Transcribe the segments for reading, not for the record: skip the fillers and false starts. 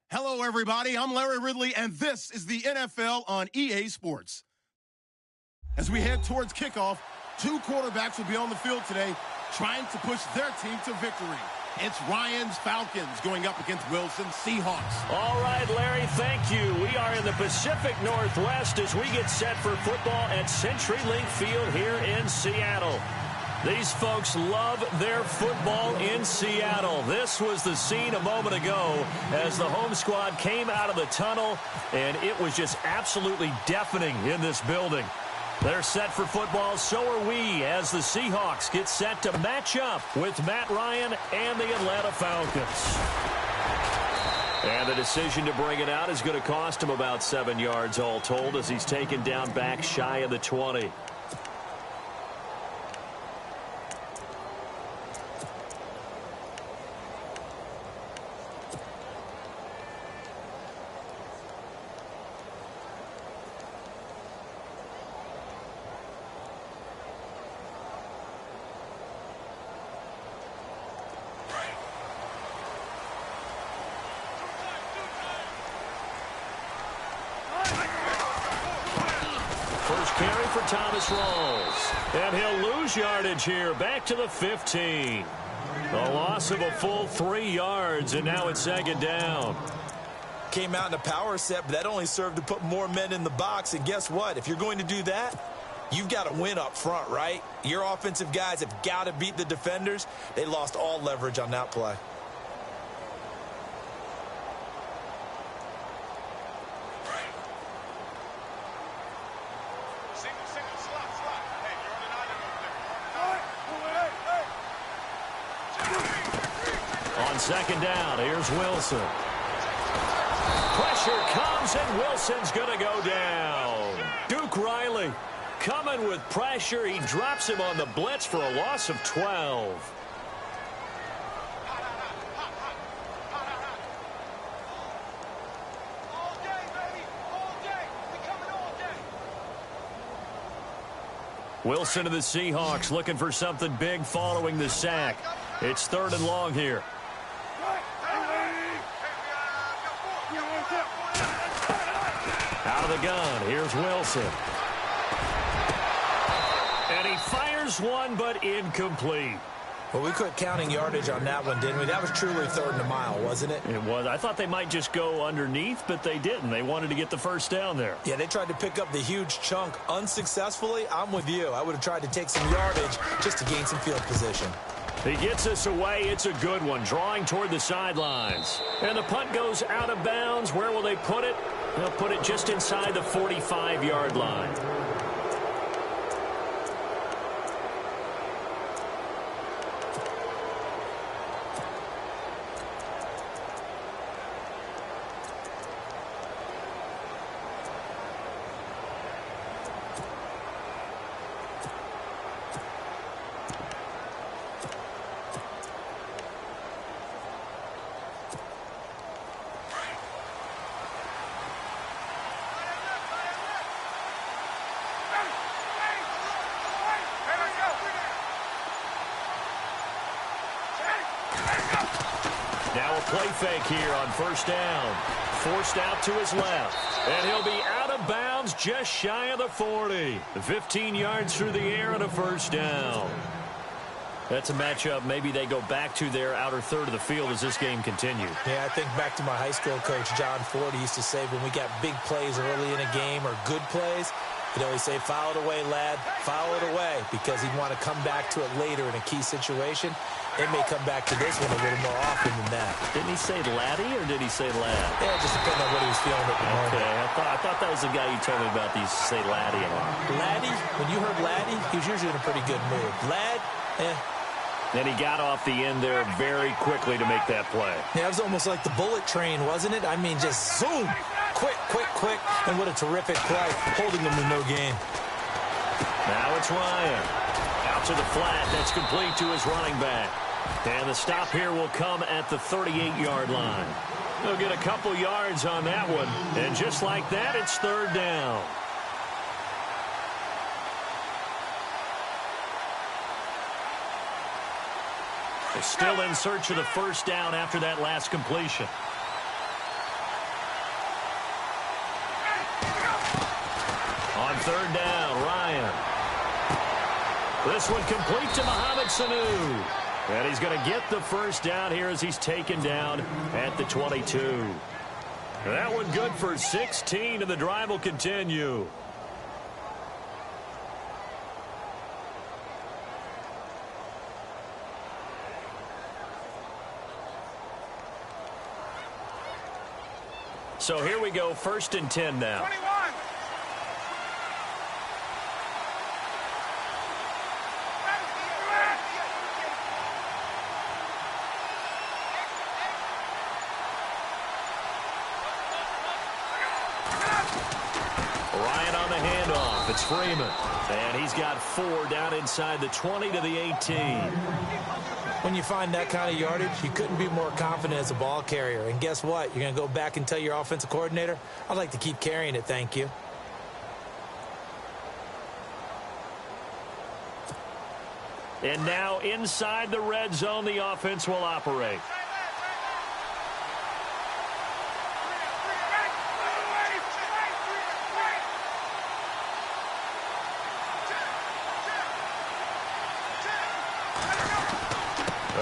Hello, everybody. I'm Larry Ridley, and this is the NFL on EA Sports. As we head towards kickoff, two quarterbacks will be on the field today trying to push their team to victory. It's Ryan's Falcons going up against Wilson's Seahawks. All right, Larry, thank you. We are in the Pacific Northwest as we get set for football at CenturyLink Field here in Seattle. These folks love their football in Seattle. This was the scene a moment ago as the home squad came out of the tunnel, and it was just absolutely deafening in this building. They're set for football, so are we, as the Seahawks get set to match up with Matt Ryan and the Atlanta Falcons. And the decision to bring it out is going to cost him about 7 yards all told as he's taken down back shy of the 20. Thomas rolls, and he'll lose yardage here, back to the 15. A loss of a full 3 yards, and now it's second down. Came out in a power set, but that only served to put more men in the box, and guess what? If you're going to do that, you've got to win up front, right? Your offensive guys have got to beat the defenders. They lost all leverage on that play. Second down, here's Wilson. Pressure comes, and Wilson's going to go down. Duke Riley coming with pressure. He drops him on the blitz for a loss of 12. Wilson of the Seahawks looking for something big following the sack. It's 3rd and long here. Out of the gun, here's Wilson. And he fires one, but incomplete. Well, we quit counting yardage on that one, didn't we? That was truly 3rd and a mile, wasn't it? It was. I thought they might just go underneath, but they didn't. They wanted to get the first down there. Yeah, they tried to pick up the huge chunk unsuccessfully. I'm with you. I would have tried to take some yardage just to gain some field position. He gets us away. It's a good one, drawing toward the sidelines. And the punt goes out of bounds. Where will they put it? They'll put it just inside the 45-yard line. Now a play fake here on first down. Forced out to his left. And he'll be out of bounds just shy of the 40. 15 yards through the air and a first down. That's a matchup maybe they go back to their outer third of the field as this game continues. Yeah, I think back to my high school coach, John Ford. He used to say when we got big plays early in a game or good plays, he'd always say, foul it away, lad, foul it away, because he'd want to come back to it later in a key situation. They may come back to this one a little more often than that. Didn't he say laddie or did he say lad? Yeah, it just depends on what he was feeling at the moment. Okay, I thought that was the guy you told me about. He used to say laddie a lot. Laddie? When you heard laddie, he was usually in a pretty good mood. Lad? Then he got off the end there very quickly to make that play. Yeah, it was almost like the bullet train, wasn't it? I mean, just zoom. Quick, quick, quick. And what a terrific play, holding them to no gain. Now it's Ryan. Out to the flat. That's complete to his running back. And the stop here will come at the 38-yard line. They'll get a couple yards on that one. And just like that, it's third down. They're still in search of the first down after that last completion. third down. Ryan. This one complete to Mohamed Sanu. And he's going to get the first down here as he's taken down at the 22. That one good for 16, and the drive will continue. So here we go, 1st and 10 now. 21. Ryan on the handoff. It's Freeman. And he's got 4 down inside the 20 to the 18. When you find that kind of yardage, you couldn't be more confident as a ball carrier. And guess what? You're going to go back and tell your offensive coordinator, I'd like to keep carrying it, thank you. And now inside the red zone, the offense will operate.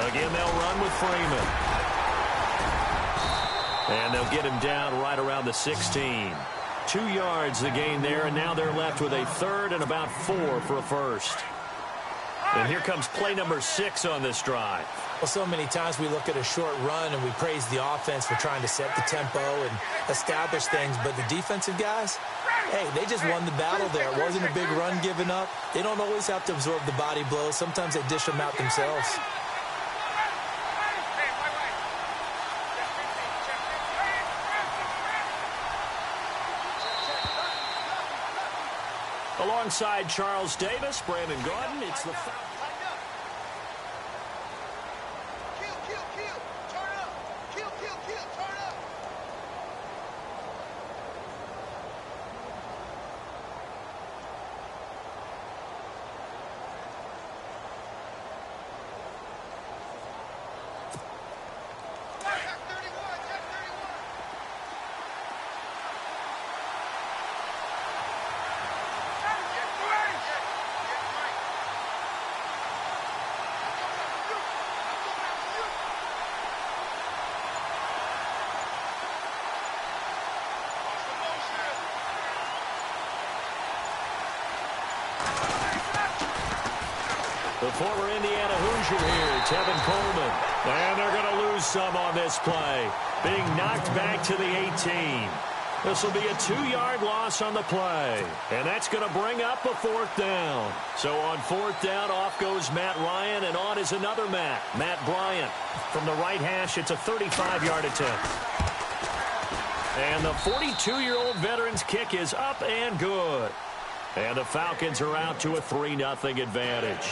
Again, they'll run with Freeman. And they'll get him down right around the 16. 2 yards the gain there, and now they're left with a 3rd and about 4 for a first. And here comes play number 6 on this drive. Well, so many times we look at a short run and we praise the offense for trying to set the tempo and establish things, but the defensive guys, hey, they just won the battle there. It wasn't a big run given up. They don't always have to absorb the body blows. Sometimes they dish them out themselves. Alongside Charles Davis, Brandon Gordon, it's the foul. The former Indiana Hoosier here, Tevin Coleman. And they're going to lose some on this play. Being knocked back to the 18. This will be a 2-yard loss on the play. And that's going to bring up a 4th down. So on 4th down, off goes Matt Ryan, and on is another Matt Bryant. From the right hash, it's a 35-yard attempt. And the 42-year-old veteran's kick is up and good. And the Falcons are out to a 3-0 advantage.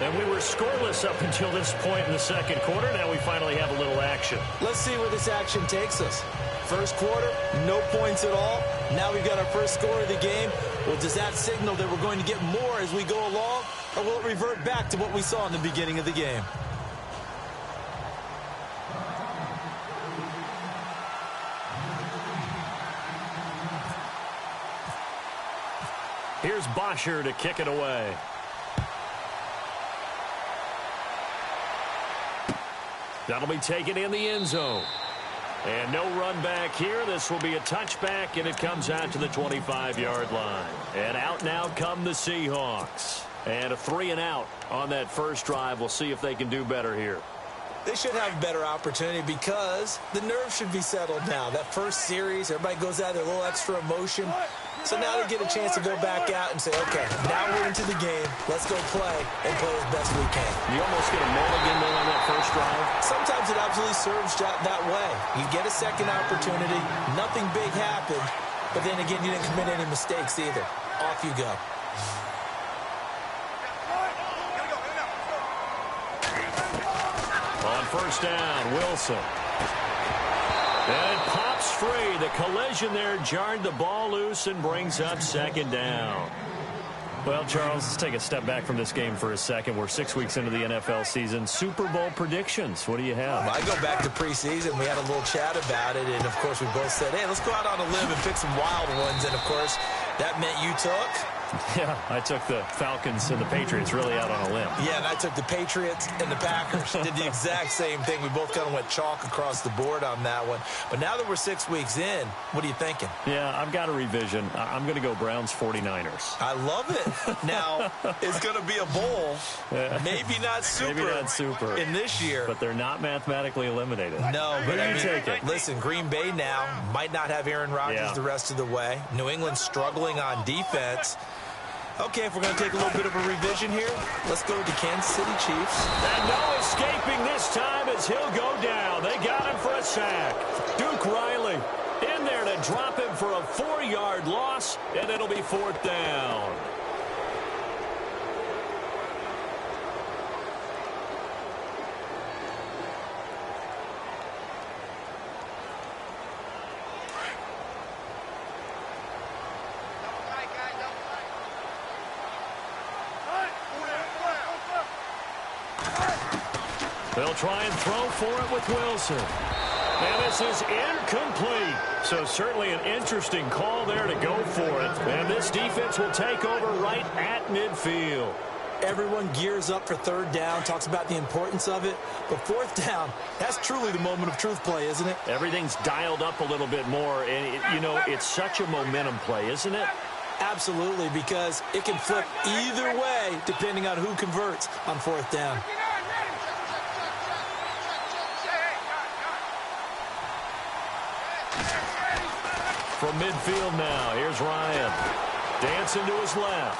And we were scoreless up until this point in the second quarter. Now we finally have a little action. Let's see where this action takes us. First quarter, no points at all. Now we've got our first score of the game. Well, does that signal that we're going to get more as we go along? Or will it revert back to what we saw in the beginning of the game? Here's Bosher to kick it away. That'll be taken in the end zone. And no run back here. This will be a touchback, and it comes out to the 25-yard line. And out now come the Seahawks. And a 3-and-out on that first drive. We'll see if they can do better here. They should have a better opportunity because the nerves should be settled now. That first series, everybody goes out there, a little extra emotion. So now they get a chance to go back out and say, okay, now we're into the game. Let's go play and play as best we can. You almost get a mulligan there on that first drive. Sometimes it absolutely serves that way. You get a second opportunity. Nothing big happened. But then again, you didn't commit any mistakes either. Off you go. On first down, Wilson. And it pops free. The collision there jarred the ball loose and brings up second down. Well, Charles, let's take a step back from this game for a second. We're 6 weeks into the NFL season. Super Bowl predictions. What do you have? Well, I go back to preseason. We had a little chat about it, and, of course, we both said, hey, let's go out on a limb and pick some wild ones. And, of course, That meant you took? Yeah, I took the Falcons and the Patriots really out on a limb. Yeah, and I took the Patriots and the Packers. Did the exact same thing. We both kind of went chalk across the board on that one. But now that we're 6 weeks in, what are you thinking? Yeah, I've got a revision. I'm going to go Browns 49ers. I love it. Now, it's going to be a bowl. Maybe not super. Maybe not super. In this year. But they're not mathematically eliminated. No, but I mean, take it. Listen, Green Bay now might not have Aaron Rodgers the rest of the way. New England struggling on defense. Okay, if we're going to take a little bit of a revision here, let's go with the Kansas City Chiefs. And no escaping this time as he'll go down. They got him for a sack. Duke Riley in there to drop him for a 4-yard loss, and it'll be 4th down. They'll try and throw for it with Wilson. And this is incomplete. So certainly an interesting call there to go for it. And this defense will take over right at midfield. Everyone gears up for 3rd down, talks about the importance of it. But 4th down, that's truly the moment of truth play, isn't it? Everything's dialed up a little bit more. And, it's such a momentum play, isn't it? Absolutely, because it can flip either way depending on who converts on 4th down. From midfield now, here's Ryan. Dancing to his left.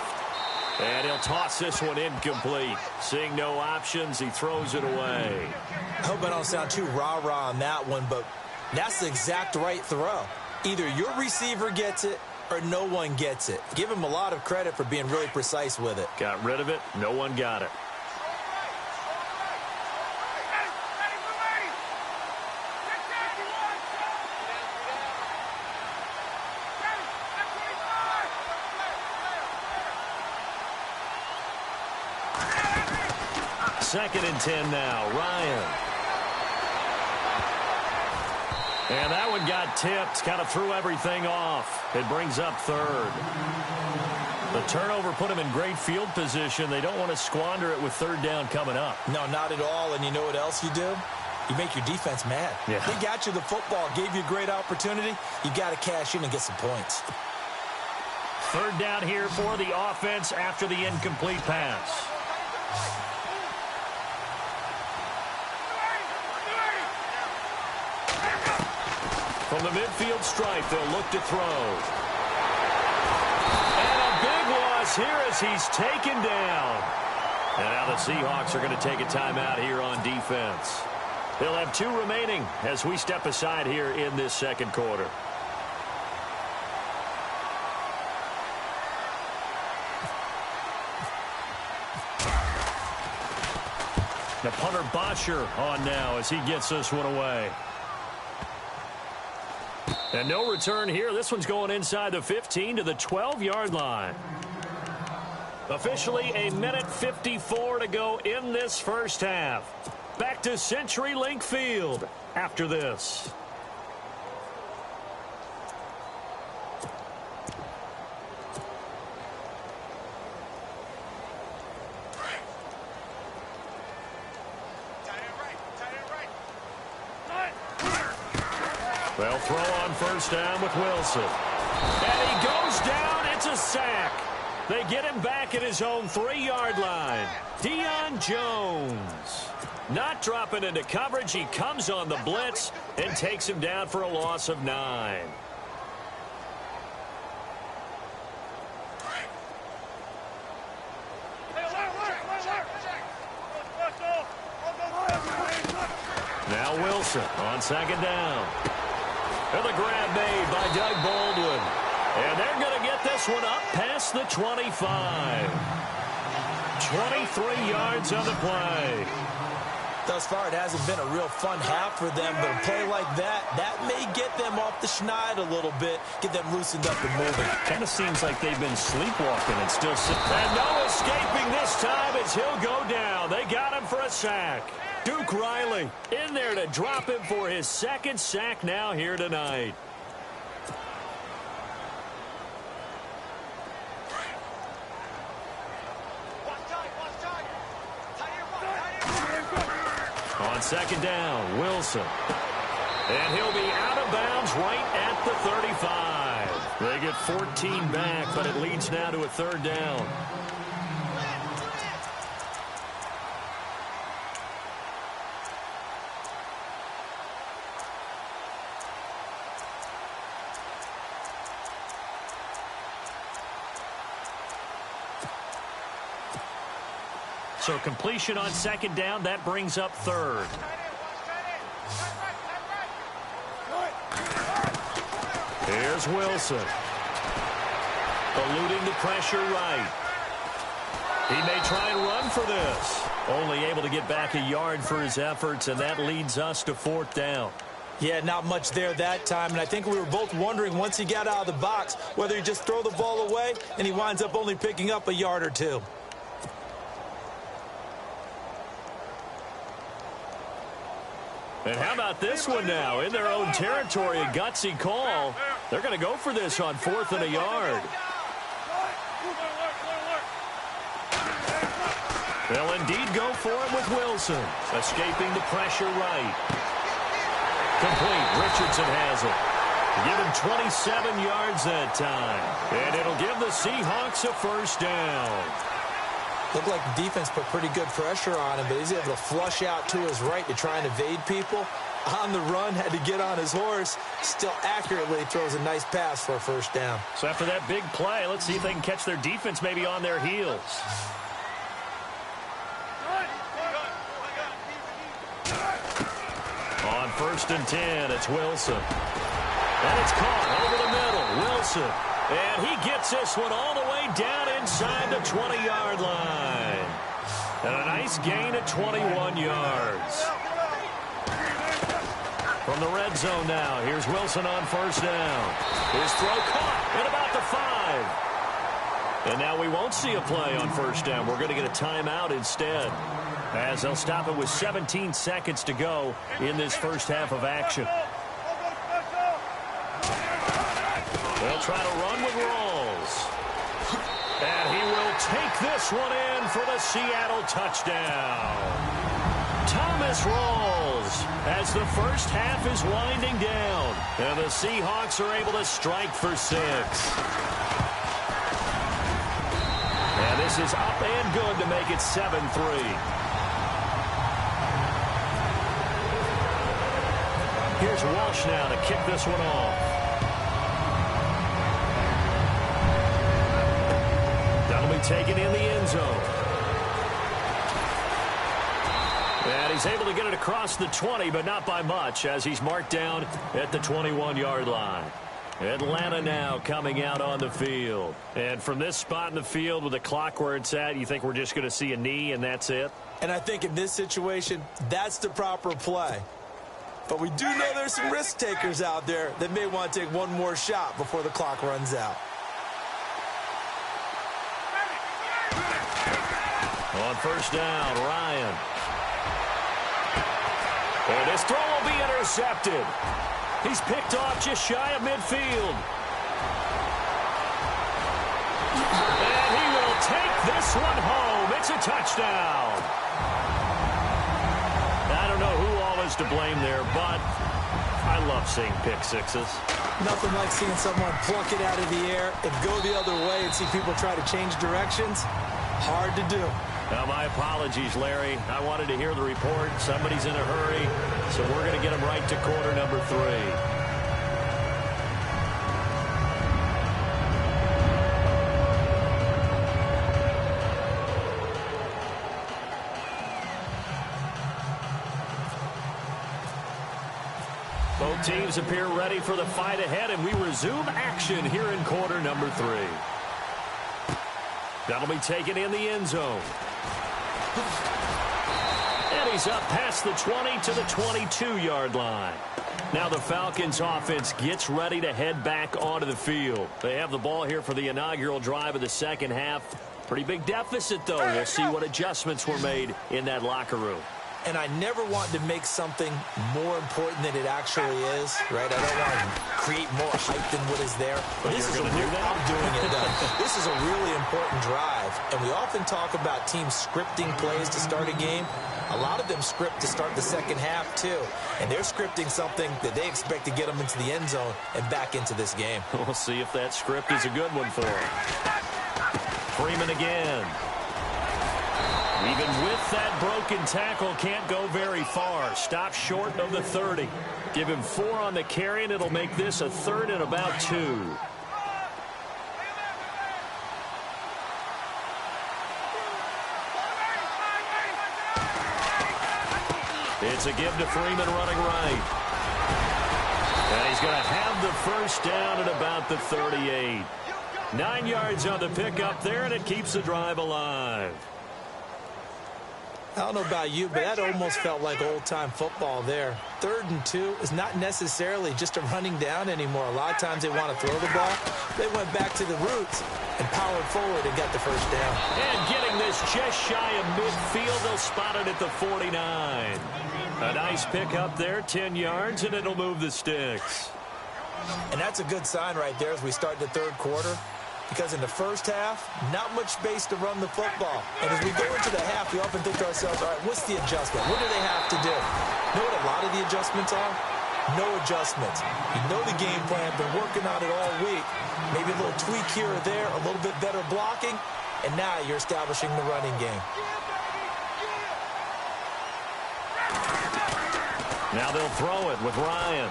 And he'll toss this one incomplete. Seeing no options, he throws it away. I hope I don't sound too rah-rah on that one, but that's the exact right throw. Either your receiver gets it or no one gets it. Give him a lot of credit for being really precise with it. Got rid of it. No one got it. Second and 10 now. Ryan. And that one got tipped. Kind of threw everything off. It brings up 3rd. The turnover put him in great field position. They don't want to squander it with 3rd down coming up. No, not at all. And you know what else you do? You make your defense mad. Yeah. They got you the football, gave you a great opportunity. You got to cash in and get some points. 3rd down here for the offense after the incomplete pass. From the midfield stripe, they'll look to throw. And a big loss here as he's taken down. And now the Seahawks are going to take a timeout here on defense. They'll have 2 remaining as we step aside here in this 2nd quarter. The punter Bosher on now as he gets this one away. And no return here. This one's going inside the 15 to the 12-yard line. Officially a minute 54 to go in this first half. Back to CenturyLink Field after this. They'll throw on 1st down with Wilson. And he goes down. It's a sack. They get him back at his own 3-yard line. Deion Jones. Not dropping into coverage. He comes on the blitz and takes him down for a loss of 9. Now Wilson on 2nd down. And the grab made by Doug Baldwin. And they're going to get this one up past the 25. 23 yards on the play. Thus far, it hasn't been a real fun half for them, but a play like that may get them off the schneid a little bit, get them loosened up and moving. Kind of seems like they've been sleepwalking and still sitting. And no escaping this time as he'll go down. They got him for a sack. Duke Riley in there to drop him for his 2nd sack now here tonight. On second down, Wilson. And he'll be out of bounds right at the 35. They get 14 back, but it leads now to a third down. So completion on second down, that brings up third. Here's Wilson. Eluding the pressure right. He may try and run for this. Only able to get back a yard for his efforts, and that leads us to fourth down. Yeah, not much there that time, and I think we were both wondering once he got out of the box whether he just throw the ball away, and he winds up only picking up a yard or two. And how about this one now? In their own territory, a gutsy call. They're going to go for this on 4th and a yard. They'll indeed go for it with Wilson. Escaping the pressure right. Complete. Richardson has it. Give him 27 yards that time. And it'll give the Seahawks a first down. Looked like the defense put pretty good pressure on him, but he's able to flush out to his right to try and evade people. On the run, had to get on his horse. Still accurately throws a nice pass for a first down. So after that big play, let's see if they can catch their defense maybe on their heels. On 1st and 10, it's Wilson. And it's caught over the middle. Wilson. And he gets this one all the way down inside the 20-yard line. And a nice gain at 21 yards. From the red zone now, here's Wilson on first down. His throw caught at about the 5. And now we won't see a play on first down. We're going to get a timeout instead, as they'll stop it with 17 seconds to go in this first half of action. They'll try to run with Rawls. And he will take this one in for the Seattle touchdown. Thomas Rawls, as the first half is winding down. And the Seahawks are able to strike for 6. And this is up and good to make it 7-3. Here's Walsh now to kick this one off. Taken in the end zone. And he's able to get it across the 20, but not by much, as he's marked down at the 21-yard line. Atlanta now coming out on the field. And from this spot in the field with the clock where it's at, you think we're just going to see a knee and that's it? And I think in this situation, that's the proper play. But we do know there's some risk takers out there that may want to take one more shot before the clock runs out. On first down, Ryan. And this throw will be intercepted. He's picked off just shy of midfield. And he will take this one home. It's a touchdown. I don't know who all is to blame there, but I love seeing pick sixes. Nothing like seeing someone pluck it out of the air and go the other way and see people try to change directions. Hard to do. Now, my apologies, Larry. I wanted to hear the report. Somebody's in a hurry, so we're going to get him right to quarter number 3. Both teams appear ready for the fight ahead, and we resume action here in quarter number 3. That'll be taken in the end zone. And he's up past the 20 to the 22-yard line. Now the Falcons offense gets ready to head back onto the field. They have the ball here for the inaugural drive of the second half. Pretty big deficit, though. We'll see what adjustments were made in that locker room. and I never want to make something more important than it actually is, right? I don't want to create more hype than what is there. But this is I'm doing it, though. This is a really important drive, and we often talk about teams scripting plays to start a game. A lot of them script to start the second half, too. And they're scripting something that they expect to get them into the end zone and back into this game. We'll see if that script is a good one for them. Freeman again. Even with that broken tackle, can't go very far. Stop short of the 30. Give him 4 on the carry, and it'll make this a 3rd and about 2. It's a give to Freeman running right. And he's going to have the first down at about the 38. 9 yards on the pickup there, and it keeps the drive alive. I don't know about you, but that almost felt like old-time football there. 3rd and 2 is not necessarily just a running down anymore. A lot of times they want to throw the ball. They went back to the roots and powered forward and got the first down. And getting this just shy of midfield, they'll spot it at the 49. A nice pickup there, 10 yards, and it'll move the sticks. And that's a good sign right there as we start the 3rd quarter. Because in the first half, not much space to run the football. And as we go into the half, we often think to ourselves, all right, what's the adjustment? What do they have to do? You know what a lot of the adjustments are? No adjustments. You know the game plan, been working on it all week. Maybe a little tweak here or there, a little bit better blocking, and now you're establishing the running game. Now they'll throw it with Ryan.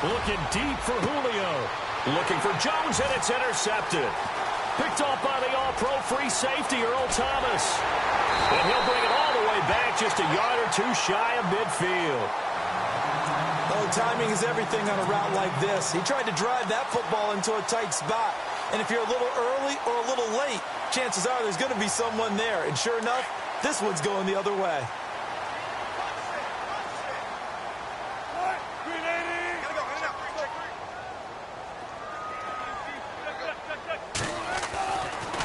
Looking deep for Julio. Looking for Jones, and it's intercepted. Picked off by the all-pro free safety, Earl Thomas. And he'll bring it all the way back, just a yard or 2 shy of midfield. Oh, timing is everything on a route like this. He tried to drive that football into a tight spot. And if you're a little early or a little late, chances are there's going to be someone there. And sure enough, this one's going the other way.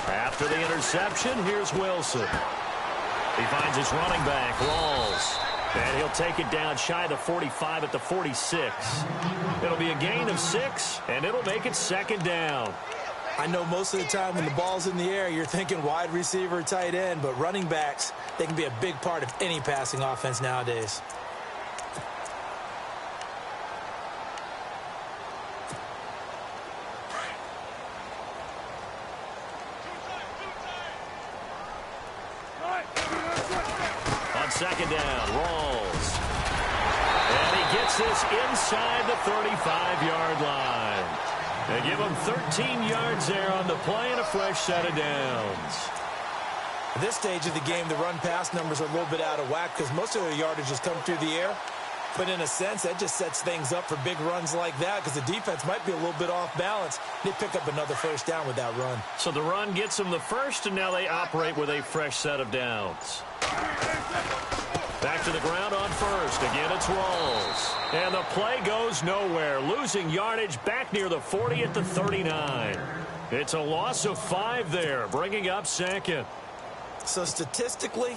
After the interception, here's Wilson. He finds his running back, Rawls. And he'll take it down shy of the 45 at the 46. It'll be a gain of 6, and it'll make it 2nd down. I know most of the time when the ball's in the air, you're thinking wide receiver, tight end, but running backs, they can be a big part of any passing offense nowadays. On 2nd down, Rawls. And he gets this inside the 35-yard line. They give him 13 yards there on the play and a fresh set of downs. At this stage of the game, the run-pass numbers are a little bit out of whack because most of their yardage has come through the air. But in a sense, that just sets things up for big runs like that because the defense might be a little bit off balance. They pick up another first down with that run. So the run gets them the first, and now they operate with a fresh set of downs. Back to the ground on first. Again, it's Rawls. And the play goes nowhere. Losing yardage back near the 40 at the 39. It's a loss of 5 there, bringing up 2nd. So statistically,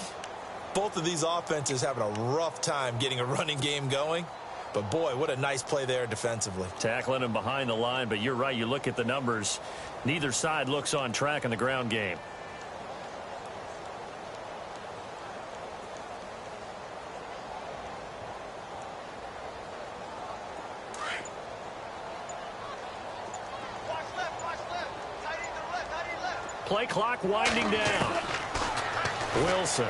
both of these offenses having a rough time getting a running game going. But, boy, what a nice play there defensively. Tackling him behind the line, but you're right. You look at the numbers. Neither side looks on track in the ground game. Play clock winding down. Wilson.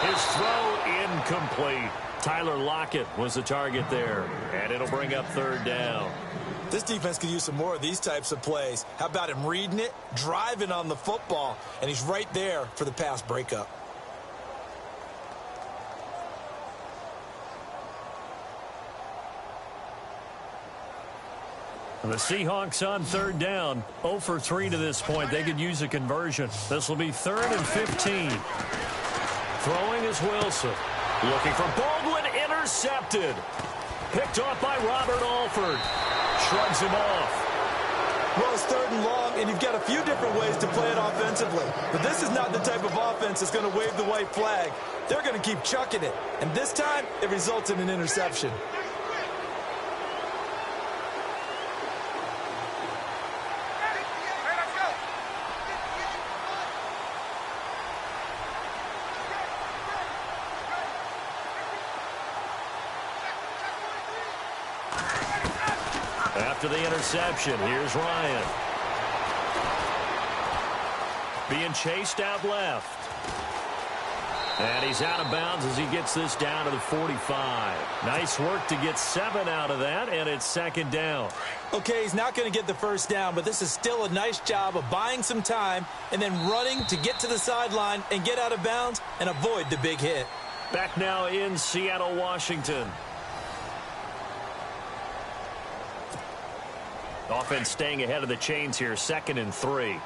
His throw incomplete. Tyler Lockett was the target there, and it'll bring up 3rd down. This defense could use some more of these types of plays. How about him reading it, driving on the football, and he's right there for the pass breakup. The Seahawks on 3rd down, 0 for 3 to this point. They could use a conversion. This will be 3rd and 15. Throwing is Wilson. Looking for Baldwin, intercepted. Picked off by Robert Alford. Shrugs him off. Well, it's 3rd and long, and you've got a few different ways to play it offensively. But this is not the type of offense that's going to wave the white flag. They're going to keep chucking it. And this time, it results in an interception. After the interception, here's Ryan. Being chased out left. And he's out of bounds as he gets this down to the 45. Nice work to get 7 out of that, and it's 2nd down. Okay, he's not going to get the 1st down, but this is still a nice job of buying some time and then running to get to the sideline and get out of bounds and avoid the big hit. Back now in Seattle, Washington. Offense staying ahead of the chains here, 2nd and 3.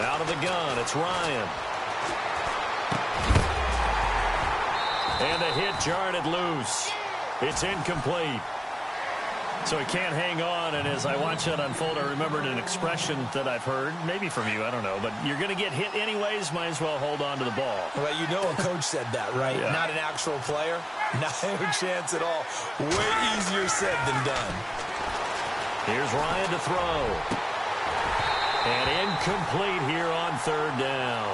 Out of the gun, it's Ryan. And the hit jarred it loose. It's incomplete. So he can't hang on, and as I watch that unfold, I remembered an expression that I've heard, maybe from you, I don't know, but you're going to get hit anyways, might as well hold on to the ball. Well, you know a coach said that, right? Yeah. Not an actual player. Not a chance at all. Way easier said than done. Here's Ryan to throw. And incomplete here on 3rd down.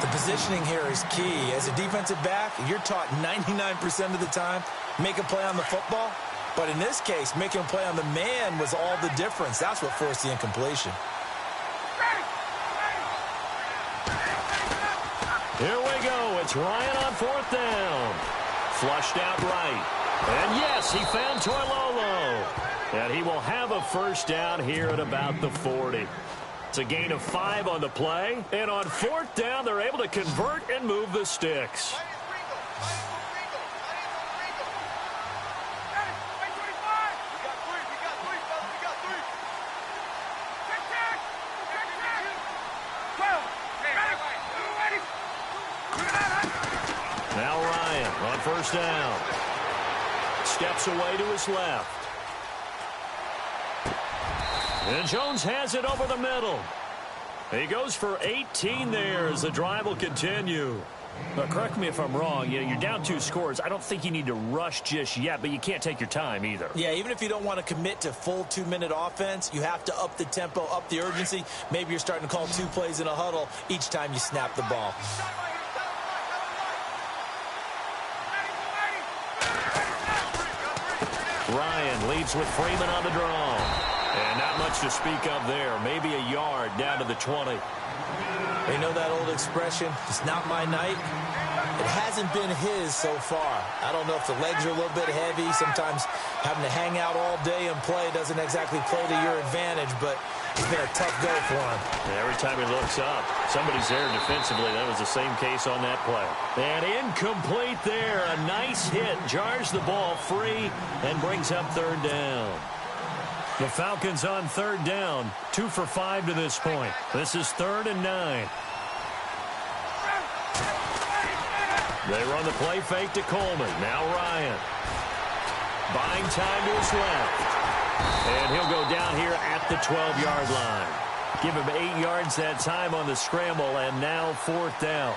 The positioning here is key. As a defensive back, you're taught 99% of the time, make a play on the football. But in this case, making a play on the man was all the difference. That's what forced the incompletion. Here we go. It's Ryan on 4th down. Flushed out right. And yes, he found Toilolo. And he will have a 1st down here at about the 40. It's a gain of 5 on the play. And on 4th down, they're able to convert and move the sticks. Now Ryan on 1st down. Steps away to his left. And Jones has it over the middle. He goes for 18 there as the drive will continue. Now, correct me if I'm wrong. You're down 2 scores. I don't think you need to rush just yet, but you can't take your time either. Yeah, even if you don't want to commit to full 2-minute offense, you have to up the tempo, up the urgency. Maybe you're starting to call 2 plays in a huddle each time you snap the ball. Ryan leads with Freeman on the draw. And not much to speak of there. Maybe a yard down to the 20. You know that old expression, it's not my night? It hasn't been his so far. I don't know if the legs are a little bit heavy. Sometimes having to hang out all day and play doesn't exactly play to your advantage, but it's been a tough go for him. And every time he looks up, somebody's there defensively. That was the same case on that play. And incomplete there. A nice hit. Jars the ball free and brings up 3rd down. The Falcons on 3rd down. 2 for 5 to this point. This is 3rd and 9. They run the play fake to Coleman. Now Ryan. Buying time to his left. And he'll go down here at the 12-yard line. Give him 8 yards that time on the scramble, and now 4th down.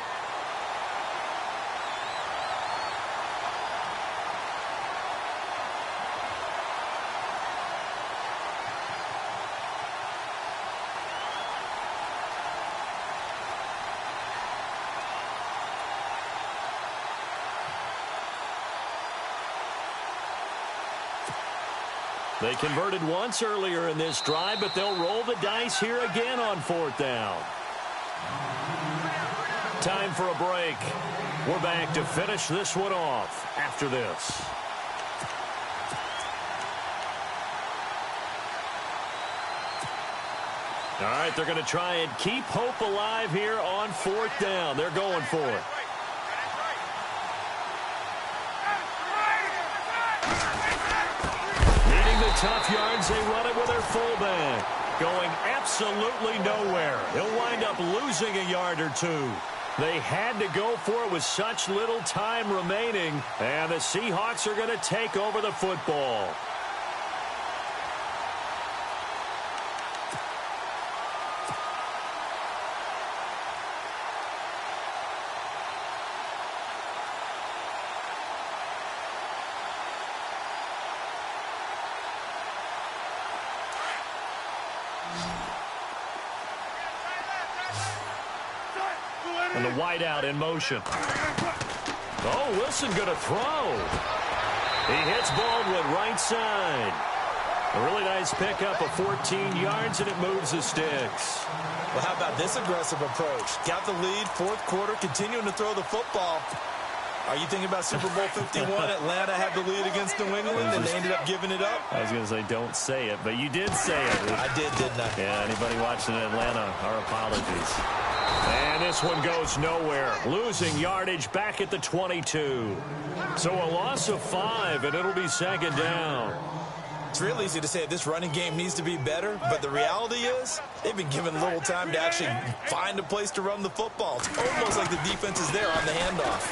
They converted once earlier in this drive, but they'll roll the dice here again on 4th down. Time for a break. We're back to finish this one off after this. All right, they're going to try and keep hope alive here on 4th down. They're going for it. Needing the tough yards, they run it with their fullback. Going absolutely nowhere. He'll wind up losing a yard or two. They had to go for it with such little time remaining, and the Seahawks are going to take over the football. And the wideout in motion. Oh, Wilson going to throw. He hits Baldwin right side. A really nice pickup of 14 yards, and it moves the sticks. Well, how about this aggressive approach? Got the lead, 4th quarter, continuing to throw the football. Are you thinking about Super Bowl 51? Atlanta had the lead against New England, and they ended up giving it up? I was going to say, don't say it, but you did say it. I did, didn't I? Yeah, anybody watching Atlanta, our apologies. And this one goes nowhere. Losing yardage back at the 22. So a loss of 5, and it'll be 2nd down. It's real easy to say this running game needs to be better, but the reality is they've been given little time to actually find a place to run the football. It's almost like the defense is there on the handoff.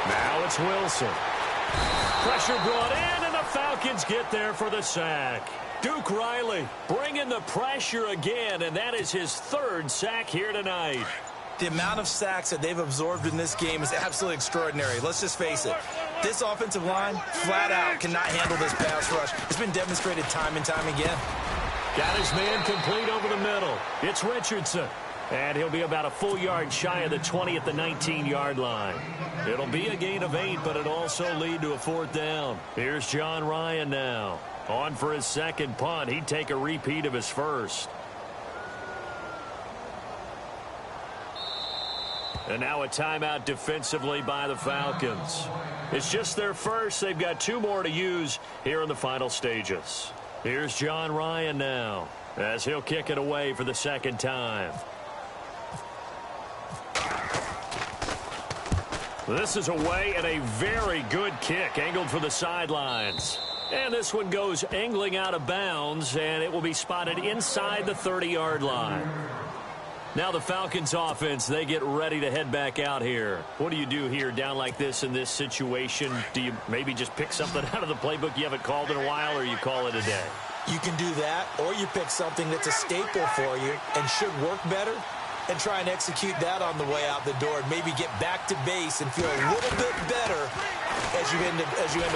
Now it's Wilson. Pressure brought in, and the Falcons get there for the sack. Duke Riley bringing the pressure again, and that is his 3rd sack here tonight. The amount of sacks that they've absorbed in this game is absolutely extraordinary. Let's just face it. This offensive line, flat out, cannot handle this pass rush. It's been demonstrated time and time again. Got his man complete over the middle. It's Richardson. And he'll be about a full yard shy of the 20 at the 19-yard line. It'll be a gain of 8, but it'll also lead to a 4th down. Here's John Ryan now. On for his 2nd punt. He'd take a repeat of his 1st. And now a timeout defensively by the Falcons. It's just their 1st. They've got 2 more to use here in the final stages. Here's John Ryan now as he'll kick it away for the 2nd time. This is away, and a very good kick angled for the sidelines. And this one goes angling out of bounds, and it will be spotted inside the 30-yard line. Now the Falcons offense, they get ready to head back out here. What do you do here down like this in this situation? Do you maybe just pick something out of the playbook you haven't called in a while, or you call it a day? You can do that, or you pick something that's a staple for you and should work better, and try and execute that on the way out the door, and maybe get back to base and feel a little bit better as you end the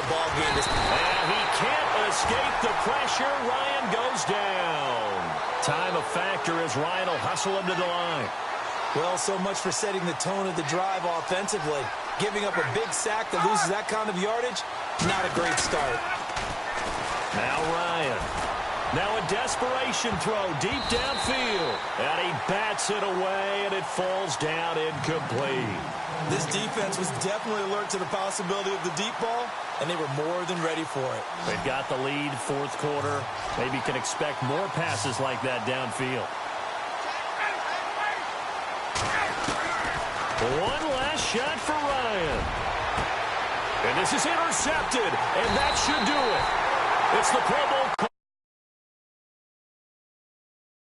ball game. And he can't escape the pressure. Ryan goes down. Time a factor as Ryan will hustle him to the line. Well, so much for setting the tone of the drive offensively. Giving up a big sack that loses that kind of yardage, not a great start. Now Ryan. Now a desperation throw deep downfield. And he bats it away, and it falls down incomplete. This defense was definitely alert to the possibility of the deep ball, and they were more than ready for it. They've got the lead, 4th quarter. Maybe can expect more passes like that downfield. One last shot for Ryan. And this is intercepted, and that should do it. It's the Pro Bowl.